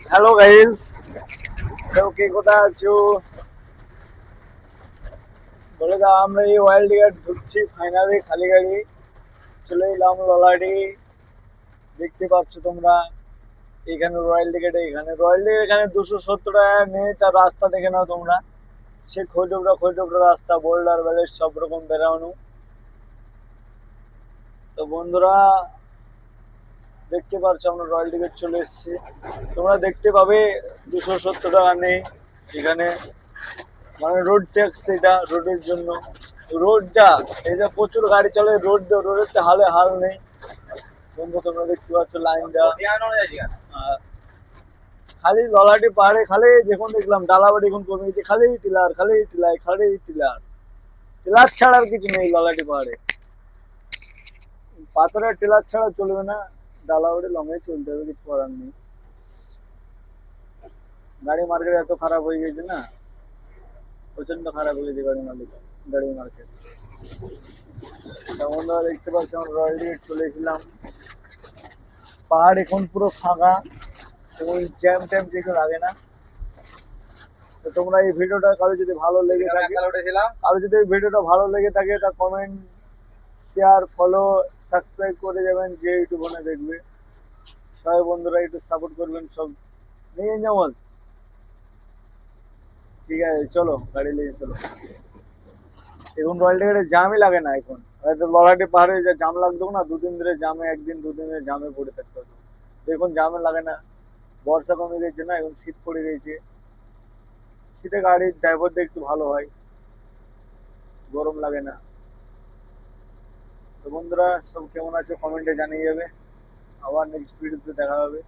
Hello guys, তো কে কোথায় আছো? বলে দাও। আমরা এই ওয়াইল্ড গেট ঢুকছি ফাইনালি, খালি গাড়ি চলে এলাম ললাডি। দেখতে পাচ্ছ তোমরা এখানে রয়্যাল টিকেটে, এখানে 270 টাকা নেই। তার রাস্তা দেখে নাও তোমরা, সে খৈটুকরা রাস্তা, বোল্ডার ব্যালেট সব রকম বেরানো। তো বন্ধুরা দেখতে পাচ্ছ আমরা রয়্যাল টিকেট চলে এসেছি। তোমরা দেখতে পাবে 270 টাকা নেই এখানে, মানে রোড ট্যাক্স, এটা রোডের জন্য। রোডটা এই যে প্রচুর গাড়ি চলে, রোডের তো হালে হাল নেই বন্ধু। তোমরা দেখতে পাচ্ছ লাইনটা। খালি ললাটি পাহাড়ে খালি যখন দেখলাম ডালাবাড়ি এখন কমে গেছে, খালি টিলার টিলার ছাড়া আর কিছু নেই ললাটি পাহাড়ে। পাথরের টিলার ছাড়া চলবে না, ডালাবাড়ি লঙে চলতে হবে, কিছু করার নেই। গাড়ি মার্কেট এত খারাপ হয়ে গেছে না, প্রচন্ড খারাপ হয়ে গেছে গাড়ি মার্কেট। তেমন দেখতে পাচ্ছি আমরা রয়্যাল টিকেট চলে এসেছিলাম। পাহাড় এখন পুরো ফাঁকা, ওই জ্যাম ট্যাম কিছু লাগে না। তো তোমরা এই ভিডিওটা কারো যদি ভালো লেগে থাকে, তা কমেন্ট, শেয়ার, ফলো, সাবস্ক্রাইব করে যাবেন যে ইউটিউবে দেখবে। সবাই বন্ধুরা একটু সাপোর্ট করবেন সব নিয়ে যেমন। ঠিক আছে, চলো গাড়ি নিয়ে চলো। এখন রয়্যাল টিকেটে জামই লাগে না এখন, হয়তো ললাটি পাহাড়ে যা জাম লাগতো না, দুদিন ধরে জামে, একদিন দুদিন ধরে জামে পড়ে থাকতে হতো। এখন জামে লাগে না, বর্ষা কমে গেছে না, এখন শীত পড়ে গেছে। শীতে গাড়ির ড্রাইভারদের একটু ভালো হয়, গরম লাগে না। তো বন্ধুরা সব কেমন আছে কমেন্টে জানিয়ে যাবে। আবার নেক্সট ভিডিওতে দেখা হবে।